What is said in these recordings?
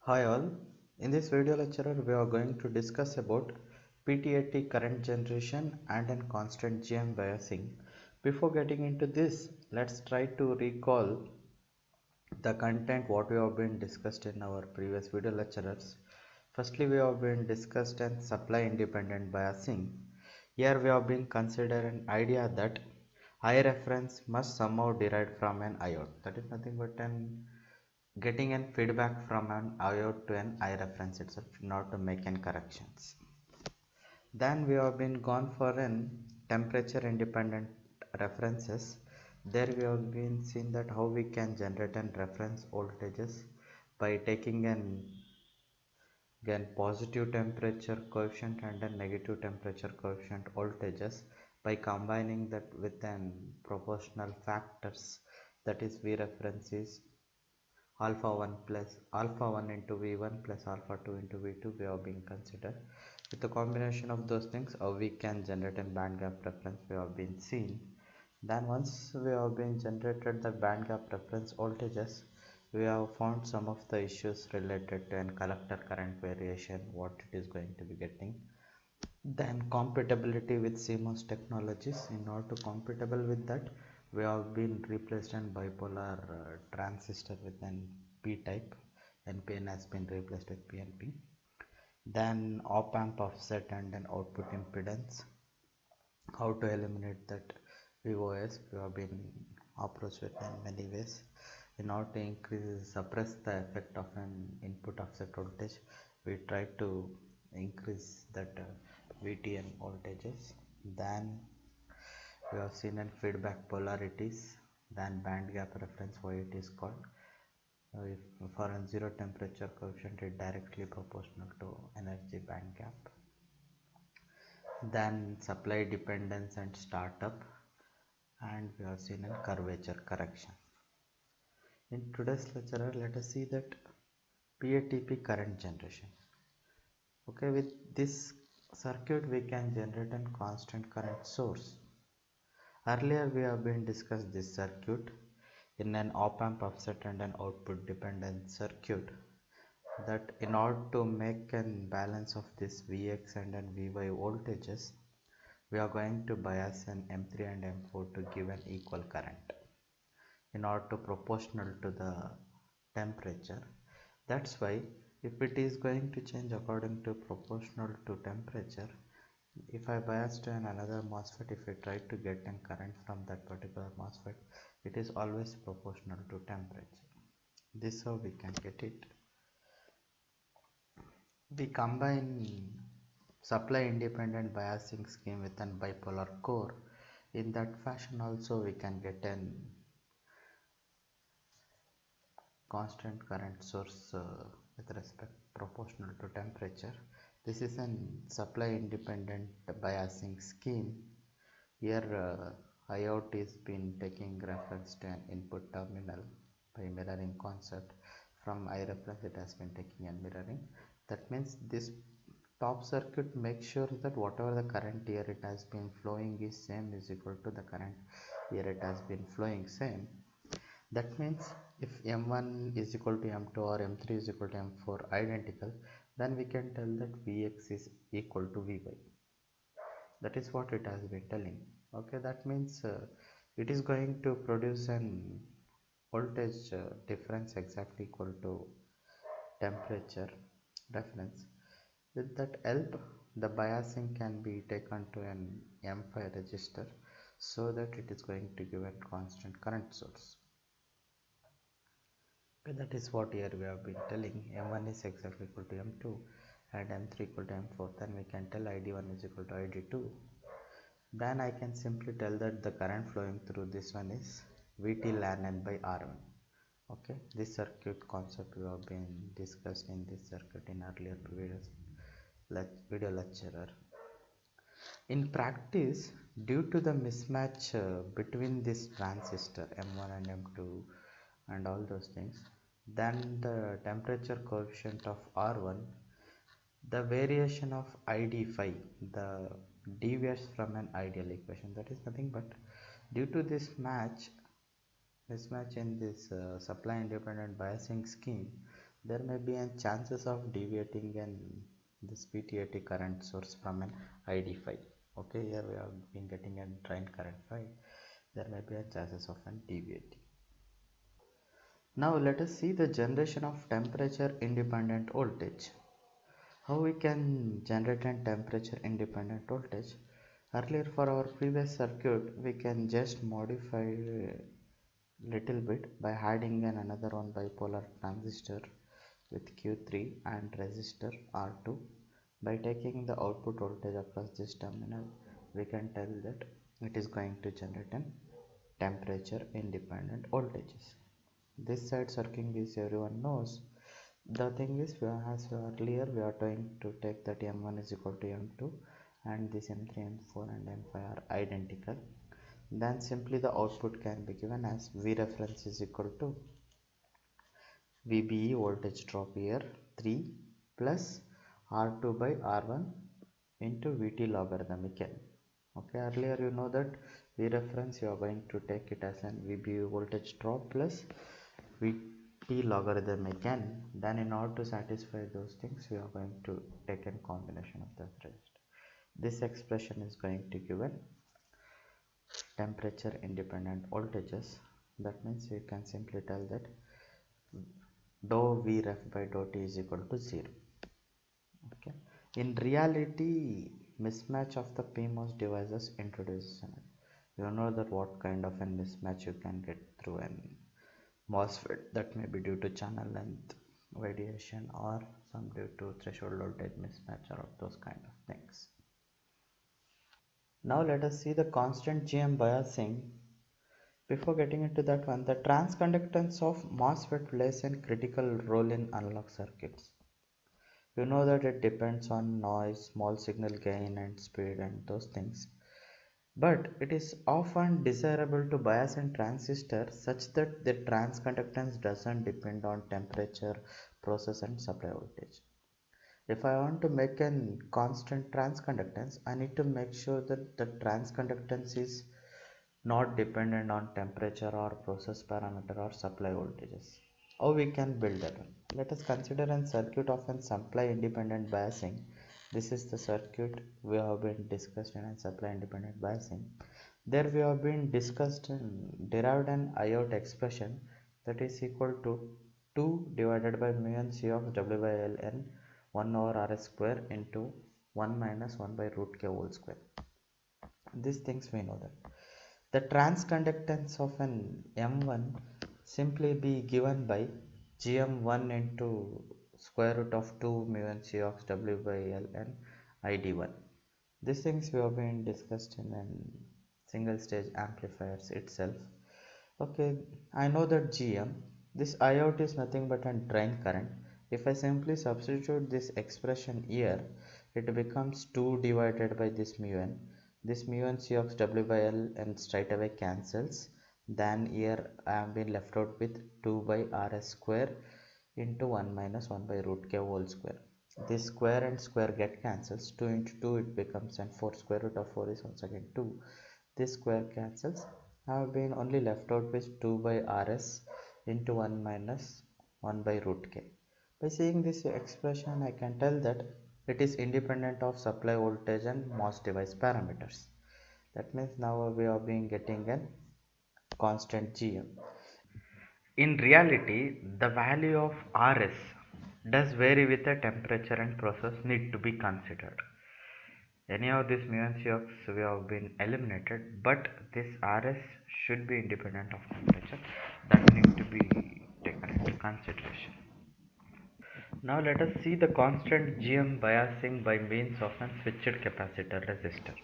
Hi all, in this video lecture we are going to discuss about PTAT current generation and an constant GM biasing. Before getting into this, let's try to recall the content what we have been discussed in our previous video lectures. Firstly, we have been discussed an supply independent biasing. Here we have been considered an idea that I reference must somehow derive from an iode. That is nothing but an getting an feedback from an iode to an I reference itself, not to make any corrections. Then we have been gone for an temperature independent references. There we have been seen that how we can generate an reference voltages by taking an again positive temperature coefficient and a negative temperature coefficient voltages by combining that with an proportional factors, that is V reference is alpha 1 plus alpha 1 into V1 plus alpha 2 into V2. We have been considered with the combination of those things we can generate a band gap reference. We have been seen. Then once we have been generated the band gap reference voltages, we have found some of the issues related to an collector current variation, what it is going to be getting. Then compatibility with CMOS technologies. In order to compatible with that, we have been replaced an bipolar transistor with an P type. NPN has been replaced with PNP. Then op amp offset and an output impedance. How to eliminate that VOS? We have been approached with in many ways. In order to suppress the effect of an input offset voltage, we try to increase that VTN voltages. Then we have seen in feedback polarities, then band gap reference, why it is called. If for a zero temperature coefficient is directly proportional to energy band gap. Then supply dependence and startup, and we have seen a curvature correction. In today's lecture, let us see that PATP current generation. Okay, with this circuit we can generate a constant current source. Earlier we have been discussed this circuit in an op amp offset and an output dependent circuit, that in order to make a balance of this Vx and an Vy voltages, we are going to bias an M3 and M4 to give an equal current in order to proportional to the temperature. That's why if it is going to change according to proportional to temperature, if I bias to another MOSFET, if I try to get a current from that particular MOSFET, it is always proportional to temperature. This is how we can get it. We combine supply independent biasing scheme with an bipolar core. In that fashion also we can get an constant current source with respect proportional to temperature. This is an supply independent biasing scheme. Here IoT is been taking reference to an input terminal by mirroring concept. From I reference it has been taking and mirroring. That means this top circuit makes sure that whatever the current here it has been flowing is same is equal to the current here it has been flowing same. That means if M1 is equal to M2 or M3 is equal to M4 identical, then we can tell that Vx is equal to Vy. That is what it has been telling. Okay, that means it is going to produce an voltage difference exactly equal to temperature reference. With that help, the biasing can be taken to an M5 register so that it is going to give a constant current source. That is what here we have been telling. M1 is exactly equal to M2 and M3 equal to M4. Then we can tell ID1 is equal to ID2. Then I can simply tell that the current flowing through this one is Vt ln n by R1. Okay, this circuit concept we have been discussed in this circuit in earlier video lecturer. In practice, due to the mismatch between this transistor M1 and M2 and all those things, then the temperature coefficient of R1, the variation of ID phi, the deviates from an ideal equation. That is nothing but due to this mismatch in this supply independent biasing scheme, there may be a chances of deviating this PTAT current source from an ID5. Okay, here we are been getting a drain current 5. There may be a chances of an deviating. Now let us see the generation of temperature independent voltage. How we can generate a temperature independent voltage? Earlier for our previous circuit we can just modify little bit by adding another one bipolar transistor with Q3 and resistor R2. By taking the output voltage across this terminal, we can tell that it is going to generate an temperature independent voltages. This side circuit is everyone knows. The thing is, as earlier we are going to take that M1 is equal to M2 and this M3, M4 and M5 are identical. Then simply the output can be given as V reference is equal to VBE voltage drop here 3 plus R2 by R1 into VT logarithmic N. Okay, earlier you know that V reference you are going to take it as an VBE voltage drop plus VT logarithmic N. Then in order to satisfy those things we are going to take a combination of the rest. This expression is going to give a temperature independent voltages. That means we can simply tell that dou V ref by dou T is equal to 0. Okay. In reality, mismatch of the PMOS devices introduces an. You know that what kind of a mismatch you can get through an MOSFET, that may be due to channel length variation or some due to threshold voltage mismatch or those kind of things. Now let us see the constant GM biasing. Before getting into that one, the transconductance of MOSFET plays a critical role in analog circuits. You know that it depends on noise, small signal gain and speed and those things. But it is often desirable to bias a transistor such that the transconductance doesn't depend on temperature, process and supply voltage. If I want to make a constant transconductance, I need to make sure that the transconductance is not dependent on temperature or process parameter or supply voltages. How we can build that one? Let us consider a circuit of an supply independent biasing. This is the circuit we have been discussed in supply independent biasing. There we have been discussed and derived an IOT expression that is equal to 2 divided by mu n C of W by L n 1 over Rs square into 1 minus 1 by root k whole square. These things we know that. The transconductance of an M1 simply be given by GM1 into square root of 2 mu n C of W by L and ID1. These things we have been discussed in single stage amplifiers itself. Okay, I know that GM, this IOT is nothing but a drain current. If I simply substitute this expression here, it becomes 2 divided by this mu n. This mu n C of W by L and straight away cancels. Then here I have been left out with 2 by Rs square into 1 minus 1 by root k whole square. This square and square get cancels. 2 into 2 it becomes, and 4 square root of 4 is once again 2. This square cancels. I have been only left out with 2 by Rs into 1 minus 1 by root k. By seeing this expression, I can tell that it is independent of supply voltage and MOS device parameters. That means now we are being getting a constant GM. In reality, the value of Rs does vary with the temperature and process need to be considered. Any of these mu and Cox we have been eliminated, but this Rs should be independent of temperature. That need to be taken into consideration. Now let us see the constant GM biasing by means of a switched capacitor resistor.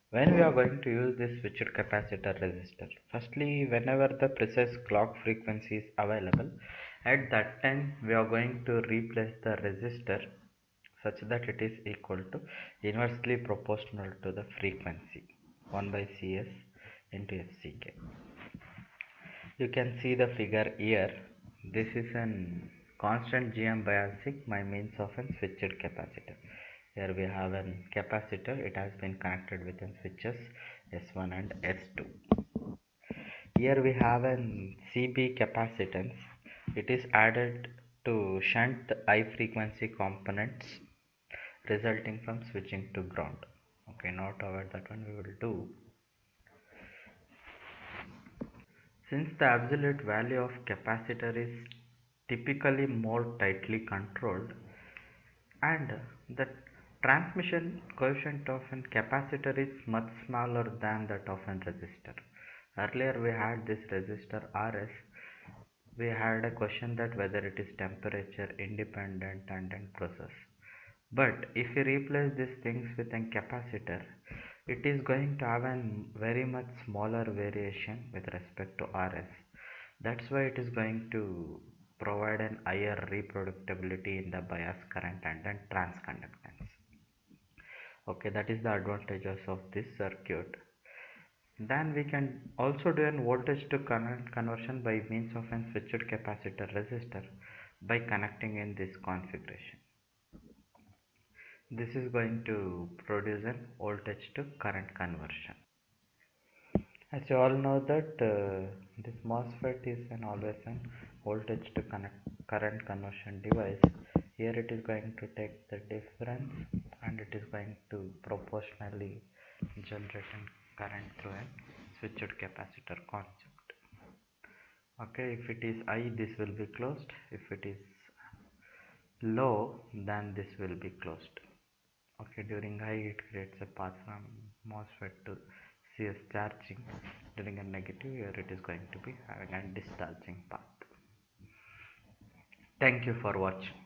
When we are going to use this switched capacitor resistor, firstly, whenever the precise clock frequency is available, at that time we are going to replace the resistor such that it is equal to inversely proportional to the frequency 1 by Cs into Fck. You can see the figure here. This is an constant GM biasing by means of a switched capacitor. Here we have a capacitor. It has been connected with switches S1 and S2. Here we have a CB capacitance. It is added to shunt the high frequency components resulting from switching to ground. Okay, now to avoid that one, we will do, since the absolute value of capacitor is typically more tightly controlled and the transmission coefficient of a capacitor is much smaller than that of a resistor. Earlier we had this resistor RS. We had a question that whether it is temperature independent and then process. But if we replace these things with a capacitor, it is going to have a very much smaller variation with respect to RS. That's why it is going to provide an higher reproducibility in the bias current and then transconductance. Okay, that is the advantages of this circuit. Then we can also do an voltage to current conversion by means of a switched capacitor resistor by connecting in this configuration. This is going to produce an voltage to current conversion. As you all know that this MOSFET is an always an voltage to current conversion device. Here it is going to take the difference and it is going to proportionally generate an current through a switched capacitor concept. Okay, if it is high, this will be closed. If it is low, then this will be closed. Okay, during high it creates a path from MOSFET to CS charging. During a negative, here it is going to be having a discharging path. Thank you for watching.